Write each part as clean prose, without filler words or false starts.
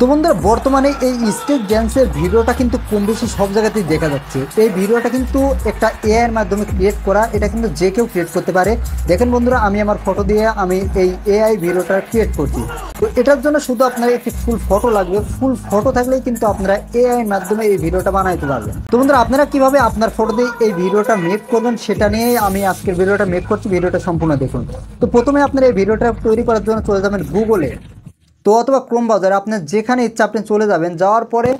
তো বন্ধুরা বর্তমানে এই স্টেজ ড্যান্সের ভিডিওটা কিন্তু কম বেশি সব জায়গাতেই দেখা যাচ্ছে। এই ভিডিওটা কিন্তু একটা এআই এর মাধ্যমে ক্রিয়েট করা, এটা কিন্তু যে কেউ ক্রিয়েট করতে পারে। দেখেন বন্ধুরা, আমি আমার ফটো দিয়ে আমি এই এআই ভিডিওটা ক্রিয়েট করছি। তো এটার জন্য শুধু আপনার একটি ফুল ফটো লাগবে। ফুল ফটো থাকলেই কিন্তু আপনারা এআই এর মাধ্যমে এই ভিডিওটা বানাইতে পারবেন। তো বন্ধুরা, আপনারা কিভাবে আপনার ফটো দিয়ে এই ভিডিওটা মেক করবেন সেটা নিয়েই আমি আজকের ভিডিওটা মেক করছি। ভিডিওটা সম্পূর্ণ দেখুন। তো প্রথমে আপনারা এই ভিডিওটা তৈরি করার জন্য চলে যাবেন গুগলে, তো অথবা ক্রোম ব্রাউজারে, আপনার যেখানে ইচ্ছা আপনি চলে যাবেন। যাওয়ার পরে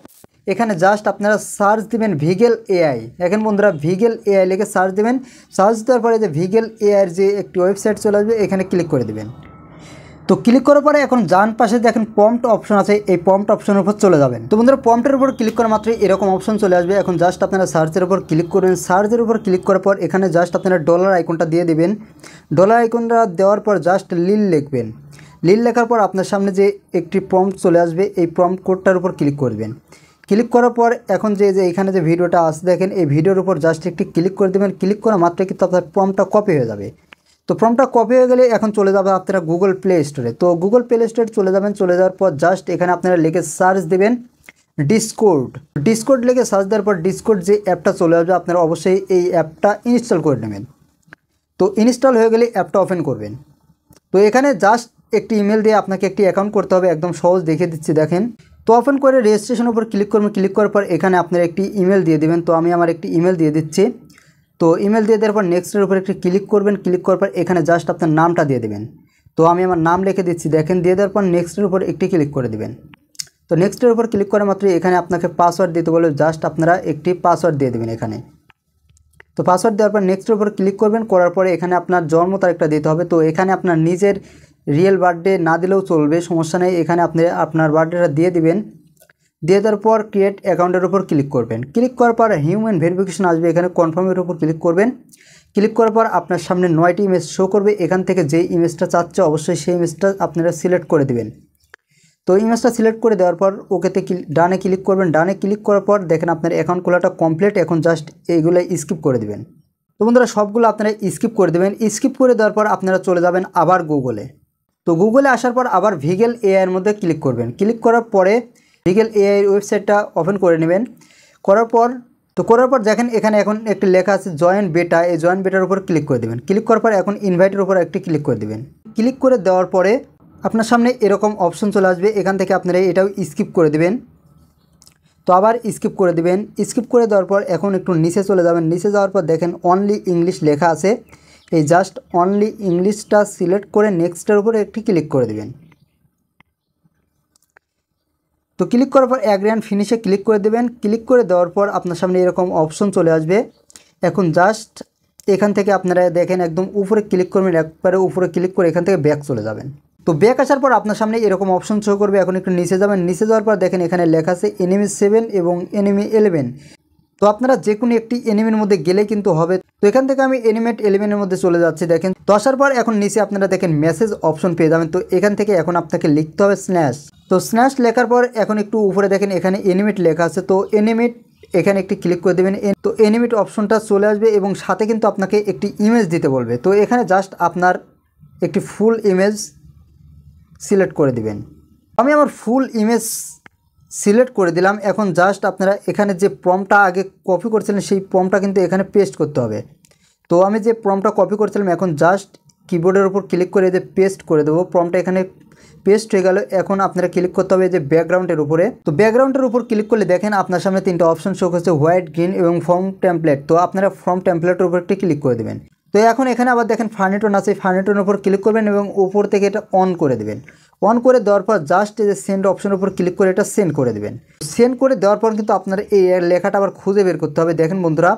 এখানে জাস্ট আপনারা সার্চ দিবেন ভিগেল এআই। এখন বন্ধুরা ভিগেল এআই লিখে সার্চ দিবেন। সার্চ দেওয়ার পরে যে ভিগেল এআইয়ের যে একটি ওয়েবসাইট চলে আসবে, এখানে ক্লিক করে দিবেন। তো ক্লিক করার পরে এখন ডান পাশে দেখেন প্রম্পট অপশন আছে, এই প্রম্পট অপশনের উপর চলে যাবেন। তো বন্ধুরা প্রম্পটের উপর ক্লিক করা মাত্রই এরকম অপশন চলে আসবে। এখন জাস্ট আপনারা সার্চের উপর ক্লিক করবেন। সার্চের উপর ক্লিক করার পর এখানে জাস্ট আপনারা ডলার আইকনটা দিয়ে দিবেন। ডলার আইকনটা দেওয়ার পর জাস্ট লিল লিখবেন। লিল লেখার পর আপনার সামনে যে একটি প্রম্পট চলে আসবে, এই প্রম্পট কোডটার উপর ক্লিক করবেন। ক্লিক করার পর এখন যে এখানে যে ভিডিওটা আছে দেখেন, এই ভিডিওর উপর জাস্ট একটি ক্লিক করে দেবেন। ক্লিক করা মাত্রই কিন্তু আপনার প্রম্পটটা কপি হয়ে যাবে। তো প্রম্পটটা কপি হয়ে গেলে এখন চলে যাবে আপনারা গুগল প্লে স্টোরে। তো গুগল প্লে স্টোরে চলে যাবেন। চলে যাওয়ার পর জাস্ট এখানে আপনারা লিখে সার্চ দেবেন ডিসকর্ড। ডিসকর্ড লিখে সার্চ দেওয়ার পর ডিসকর্ড যে অ্যাপটা চলে আসবে, আপনারা অবশ্যই এই অ্যাপটা ইনস্টল করে নেবেন। তো ইনস্টল হয়ে গেলে অ্যাপটা ওপেন করবেন। তো এখানে জাস্ট একটি ইমেল দিয়ে আপনাকে একটি অ্যাকাউন্ট করতে হবে, একদম সহজ দেখিয়ে দিচ্ছি দেখেন। তো ওপেন করে রেজিস্ট্রেশনের উপর ক্লিক করবেন। ক্লিক করার পর এখানে আপনারা একটি ইমেল দিয়ে দেবেন। তো আমি আমার একটি ইমেল দিয়ে দিচ্ছি। তো ইমেল দিয়ে দেওয়ার পর নেক্সটের উপর একটি ক্লিক করবেন। ক্লিক করার পর এখানে জাস্ট আপনার নামটা দিয়ে দেবেন। তো আমি আমার নাম লিখে দিচ্ছি দেখেন। দিয়ে দেওয়ার পর নেক্সটের উপর একটি ক্লিক করে দেবেন। তো নেক্সটের উপর ক্লিক করা মাত্রই এখানে আপনাকে পাসওয়ার্ড দিতে বলে, জাস্ট আপনারা একটি পাসওয়ার্ড দিয়ে দেবেন এখানে। তো পাসওয়ার্ড দেওয়ার পর নেক্সটের উপর ক্লিক করবেন। করার পরে এখানে আপনার জন্ম তারিখটা দিতে হবে। তো এখানে আপনার নিজের রিয়েল বার্থডে না দিলেও চলবে, সমস্যা নেই। এখানে আপনি আপনার বার্থডেটা দিয়ে দিবেন। দিয়ে দেওয়ার পর ক্রিয়েট অ্যাকাউন্টের উপর ক্লিক করবেন। ক্লিক করার পর হিউম্যান ভেরিফিকেশন আসবে, এখানে কনফার্মের উপর ক্লিক করবেন। ক্লিক করার পর আপনার সামনে 9টি ইমেজ শো করবে। এখান থেকে যে ইমেজটা চাচ্ছে অবশ্যই সেই ইমেজটা আপনারা সিলেক্ট করে দেবেন। তো ইমেজটা সিলেক্ট করে দেওয়ার পর ওকেতে ডানে ক্লিক করবেন। ডানে ক্লিক করার পর দেখেন আপনার অ্যাকাউন্ট খোলাটা কমপ্লিট। এখন জাস্ট এইগুলো স্কিপ করে দেবেন। তো বন্ধুরা সবগুলো আপনারা স্কিপ করে দেবেন। স্কিপ করে দেওয়ার পর আপনারা চলে যাবেন আবার গুগলে। তো গুগলে আসার পর আবার ভিগেল এআইয়ের মধ্যে ক্লিক করবেন। ক্লিক করার পরে ভিগেল এআই ওয়েবসাইটটা ওপেন করে নেবেন। করার পর দেখেন এখানে এখন একটি লেখা আছে জয়েন বেটা। এই জয়েন বেটার উপর ক্লিক করে দেবেন। ক্লিক করার পর এখন ইনভাইটের উপর একটি ক্লিক করে দেবেন। ক্লিক করে দেওয়ার পরে আপনার সামনে এরকম অপশন চলে আসবে। এখান থেকে আপনারা এটাও স্কিপ করে দেবেন। তো আবার স্কিপ করে দেবেন। স্কিপ করে দেওয়ার পর এখন একটু নিচে চলে যাবেন। নিচে যাওয়ার পর দেখেন অনলি ইংলিশ লেখা আছে, এই জাস্ট অনলি ইংলিশটা সিলেক্ট করে নেক্সটের উপরে একটি ক্লিক করে দেবেন। তো ক্লিক করার পর অ্যাগ্রি অ্যান্ড ফিনিশে ক্লিক করে দেবেন। ক্লিক করে দেওয়ার পর আপনার সামনে এরকম অপশন চলে আসবে। এখন জাস্ট এখান থেকে আপনারা দেখেন একদম উপরে ক্লিক করবেন। একবারে উপরে ক্লিক করে এখান থেকে ব্যাক চলে যাবেন। তো ব্যাক আসার পর আপনার সামনে এরকম অপশন শো করবে। এখন একটু নিচে যাবেন। নিচে যাওয়ার পর দেখেন এখানে লেখা আছে এনিমি 7 এবং এনিমি 11। তো আপনারা যে কোনো একটি এনিমির মধ্যে গেলে কিন্তু হবে। তো এখান থেকে আমি এনিমেট 11-এর মধ্যে চলে যাচ্ছি দেখেন। তো আসার পর এখন নিচে আপনারা দেখেন মেসেজ অপশন পেয়ে যাবেন। তো এখান থেকে এখন আপনাকে লিখতে হবে স্ন্যাশ। তো স্ন্যাশ লেখার পর এখন একটু উপরে দেখেন এখানে এনিমেট লেখা আছে। তো এনিমেট এখানে একটি ক্লিক করে দেবেন। তো এনিমেট অপশনটা চলে আসবে এবং সাথে কিন্তু আপনাকে একটি ইমেজ দিতে বলবে। তো এখানে জাস্ট আপনার একটি ফুল ইমেজ সিলেক্ট করে দিবেন। আমি আমার ফুল ইমেজ সিলেক্ট করে দিলাম। এখন জাস্ট আপনারা এখানে যে প্রম্পটটা আগে কপি করছিলেন সেই প্রম্পটটা কিন্তু এখানে পেস্ট করতে হবে। তো আমি যে প্রম্পটটা কপি করছিলাম এখন জাস্ট কিবোর্ডের উপর ক্লিক করে যে পেস্ট করে দেবো। প্রম্পটটা এখানে পেস্ট হয়ে গেল। এখন আপনারা ক্লিক করতে হবে যে ব্যাকগ্রাউন্ডের উপরে। তো ব্যাকগ্রাউন্ডের উপর ক্লিক করলে দেখেন আপনার সামনে 3টা অপশন শো করছে, হোয়াইট, গ্রিন এবং ফর্ম টেমপ্লেট। তো আপনারা ফর্ম টেমপ্লেটের উপর একটি ক্লিক করে দেবেন। তো এখন এখানে আবার দেখেন ফার্নিটন আছে, ফার্নিটনের উপর ক্লিক করবেন এবং উপর থেকে এটা অন করে দেবেন। অন করে দেওয়ার পর জাস্ট এই যে সেন্ড অপশনের উপর ক্লিক করে এটা সেন্ড করে দেবেন। সেন্ড করে দেওয়ার পর কিন্তু আপনার এই লেখাটা আবার খুঁজে বের করতে হবে। দেখেন বন্ধুরা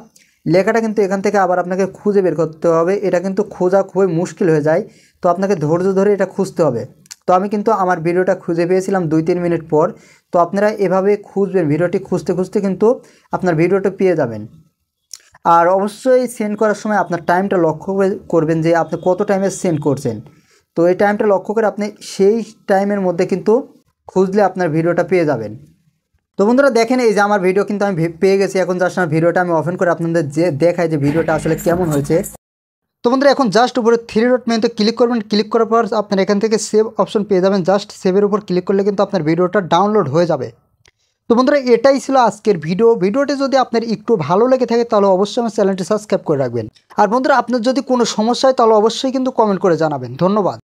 লেখাটা কিন্তু এখান থেকে আবার আপনাকে খুঁজে বের করতে হবে। এটা কিন্তু খোঁজা খুবই মুশকিল হয়ে যায়। তো আপনাকে ধৈর্য ধরে এটা খুঁজতে হবে। তো আমি কিন্তু আমার ভিডিওটা খুঁজে পেয়েছিলাম 2-3 মিনিট পর। তো আপনারা এভাবে খুঁজবেন, ভিডিওটি খুঁজতে খুঁজতে কিন্তু আপনার ভিডিওটা পেয়ে যাবেন। আর অবশ্যই সেন্ড করার সময় আপনার টাইমটা লক্ষ্য করবেন যে আপনি কত টাইমে সেন্ড করছেন। তো এই টাইমটা লক্ষ্য করে আপনি সেই টাইমের মধ্যে কিন্তু খুঁজলে আপনার ভিডিওটা পেয়ে যাবেন। তো বন্ধুরা দেখেন এই যে আমার ভিডিও কিন্তু আমি পেয়ে গেছি। এখন জাস্ট আমার ভিডিওটা আমি ওপেন করে আপনাদের যে দেখাই যে ভিডিওটা আসলে কেমন হয়েছে। তো বন্ধুরা এখন জাস্ট উপরে 3 ডট মেনুতে ক্লিক করবেন, ক্লিক করার পর আপনার এখান থেকে সেভ অপশন পেয়ে যাবেন। জাস্ট সেভের উপর ক্লিক করলে কিন্তু আপনার ভিডিওটা ডাউনলোড হয়ে যাবে। তো বন্ধুরা এটাই ছিল আজকের ভিডিওটি যদি আপনার একটু ভালো লেগে থাকে তাহলে অবশ্যই আমার চ্যানেলটি সাবস্ক্রাইব করে রাখবেন। আর বন্ধুরা আপনার যদি কোনো সমস্যা হয় তাহলে অবশ্যই কিন্তু কমেন্ট করে জানাবেন। ধন্যবাদ।